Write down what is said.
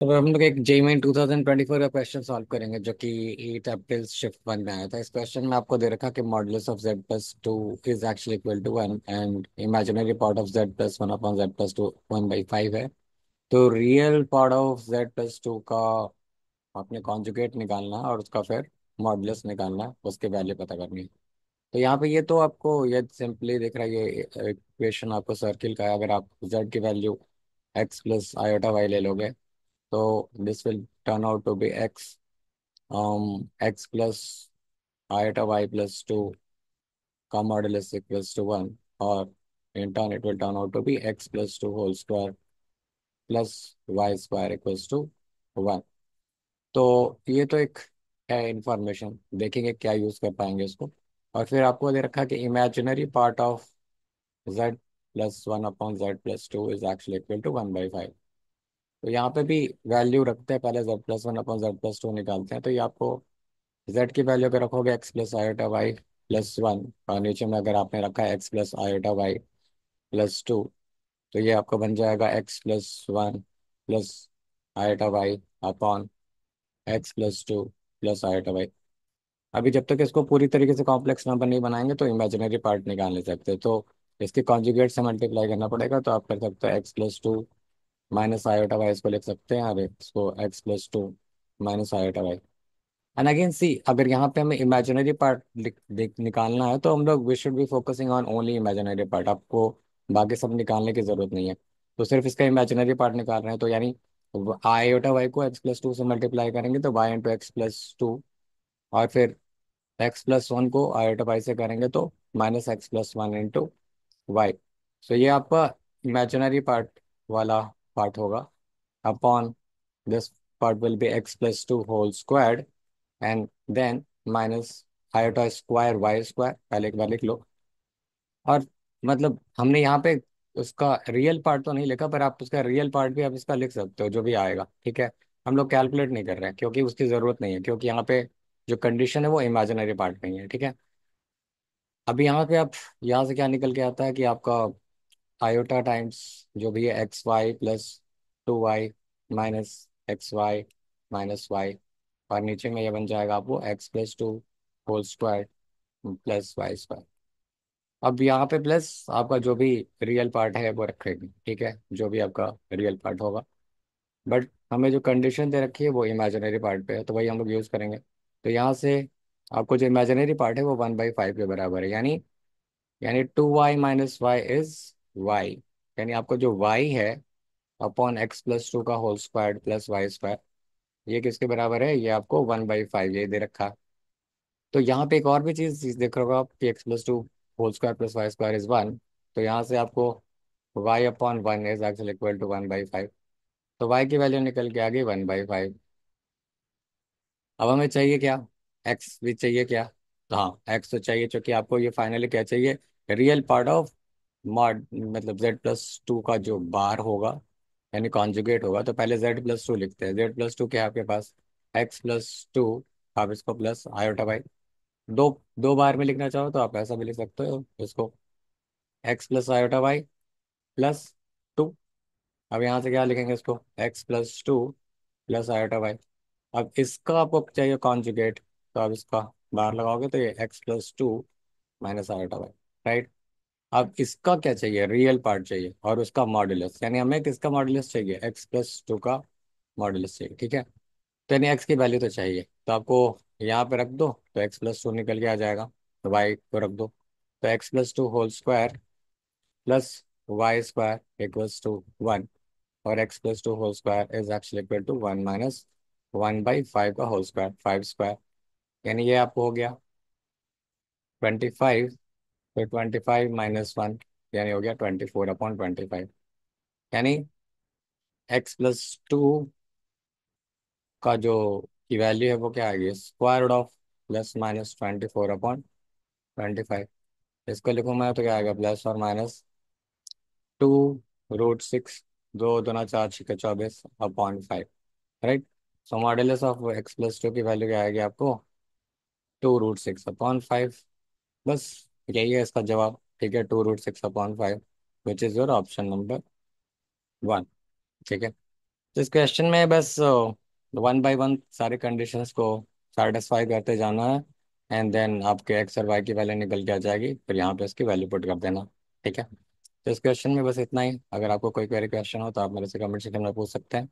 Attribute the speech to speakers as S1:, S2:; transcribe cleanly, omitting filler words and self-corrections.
S1: तो हम लोग एक जेईई 2024 का क्वेश्चन सॉल्व करेंगे जो कि 8 अप्रैल शिफ्ट वन में आया था। इस क्वेश्चन में आपको दे रखा कि modulus of z plus two is actually equal to one and imaginary part of z plus one upon z plus two 1/5 है। तो real part of z plus two का आपने कॉन्जुगेट निकालना है और उसका फिर मॉडुलस निकालना है, उसके वैल्यू पता करनी है। तो यहाँ पे ये तो आपको ये सिंपली दिख रहा है, ये इक्वेशन आपको सर्किल का है। अगर आप z की value x plus iota y ले लोगे तो this will turn out to be x plus iota y plus 2 का modulus equals to 1, और in turn it will turn out to be x plus 2 whole square plus y square equals to 1। तो ये तो एक है information, देखेंगे क्या use कर पाएंगे इसको। और फिर आपको दे रखा कि imaginary part of z plus one upon z plus two is actually equal to 1/5। तो यहाँ पे भी वैल्यू रखते हैं, पहले z plus one upon z plus to निकालते हैं। तो ये आपको z की वैल्यू अगर रखोगे x plus iota Y plus one, और नीचे में अगर आपने रखा है x plus iota Y plus two, तो ये आपको बन जाएगा x plus one plus iota Y upon x plus two plus iota Y. अभी जब तक इसको पूरी तरीके से कॉम्प्लेक्स नंबर नहीं बनाएंगे तो इमेजिनरी पार्ट निकाल नहीं सकते। तो इसके कॉन्जुगेट से मल्टीप्लाई करना पड़ेगा। तो आप कर सकते हो x plus two minus iota Y, इसको लिख सकते हैं, और इसको x plus two minus iota Y. And again see, अगर यहाँ पे हमें इमेजिनरी पार्ट निकालना है तो हम लोग we should be focusing on only imaginary part. आपको बाकी सब निकालने की जरूरत नहीं है। तो सिर्फ इसका इमेजिनरी पार्ट निकाल रहे हैं, तो यानी आयोटा वाई को एक्स प्लस टू से मल्टीप्लाई करेंगे तो Y into X plus two, और फिर एक्स प्लस वन को आयोटा वाई से करेंगे तो minus X plus one into Y. So ये आपका इमेजिनरी पार्ट वाला पार्ट होगा। Upon this part will be X plus two whole squared and then minus iota square Y square, पहले एक बार लिख लो। और मतलब हमने यहाँ पे उसका रियल पार्ट तो नहीं लिखा, पर आप उसका रियल पार्ट भी आप इसका लिख सकते हो जो भी आएगा, ठीक है। हम लोग कैलकुलेट नहीं कर रहे हैं क्योंकि उसकी ज़रूरत नहीं है, क्योंकि यहाँ पे जो कंडीशन है वो इमेजिनरी पार्ट में ही है, ठीक है। अभी यहाँ पे आप यहाँ से क्या निकल के आता है कि आपका आयोटा टाइम्स जो भी है X Y plus two Y minus X Y minus Y, और नीचे में ये बन जाएगा आपको X plus two whole square plus Y square. अब यहाँ पे प्लस आपका जो भी रियल पार्ट है वो रखेंगे, ठीक है, जो भी आपका रियल पार्ट होगा। बट हमें जो कंडीशन दे रखी है वो इमेजिनरी पार्ट पे है, तो वही हम लोग यूज़ करेंगे। तो यहाँ से आपको जो इमेजिनरी पार्ट है वो 1/5 के बराबर है, यानी two Y minus Y is Y. यानी आपको जो वाई है अपॉन एक्स प्लस टू का whole square plus Y square, ये किसके बराबर है, ये आपको 1/5 ये दे रखा है। तो यहाँ पे एक और भी चीज़ देख रहे होगा आप कि X plus two whole square plus Y square is one. तो यहाँ से आपको Y upon one is actually equal to 1/5। तो वाई की वैल्यू निकल के आ गई 1/5। अब हमें चाहिए क्या, एक्स भी चाहिए क्या। तो हाँ, एक्स तो चाहिए, क्योंकि आपको ये फाइनली क्या चाहिए, रियल पार्ट ऑफ मॉड, मतलब जेड प्लस टू का जो बार होगा यानी कॉन्जुगेट होगा। तो पहले जेड प्लस टू लिखते हैं। जेड प्लस टू क्या है आपके पास, एक्स प्लस टू, आप इसको प्लस आयोटा बाई, दो दो बार में लिखना चाहो तो आप ऐसा भी लिख सकते हो इसको, x plus iota Y plus two. अब यहाँ से क्या लिखेंगे इसको, x plus two plus iota y. अब इसका आपको चाहिए कॉन्जुगेट, तो आप इसका बाहर लगाओगे तो ये x plus two minus iota y, right. अब इसका क्या चाहिए, रियल पार्ट चाहिए और उसका मॉडुलस, यानी हमें किसका मॉडुलस चाहिए, एक्स प्लस टू का मॉडुलस चाहिए, ठीक है। तो यानी एक्स की वैल्यू तो चाहिए, तो आपको यहाँ पे रख दो तो एक्स प्लस टू निकल के आ जाएगा। तो वाई को रख दो, तो X plus two whole square plus Y square equals to one, और X plus two whole square is actually equal to one minus 1/5 का होल स्क्वायर, फाइव स्क्वायर। यानी ये आपको हो गया 25। तो 25 माइनस वन यानी हो गया 24/25। यानी एक्स प्लस टू का जो की वैल्यू है वो क्या आएगी, square root of plus minus 24/25। इसको लिखूँ मैं तो क्या आएगा, प्लस और माइनस 2√6, दो दूना चार छिक्के 24/5, right. So modulus of x plus to की वैल्यू क्या आएगी आपको, 2√6/5। बस यही है इसका जवाब, ठीक है, 2√6/5, which is your option number one, ठीक है। तो इस क्वेश्चन में बस वन बाय वन सारे कंडीशंस को सेटिस्फाई करते जाना है, एंड देन आपके एक्स और वाई की वैल्यू निकल के आ जाएगी, फिर यहाँ पे उसकी वैल्यू पुट कर देना। ठीक है, तो इस क्वेश्चन में बस इतना ही। अगर आपको कोई क्वेरी क्वेश्चन हो तो आप मेरे से कमेंट सेक्शन में पूछ सकते हैं।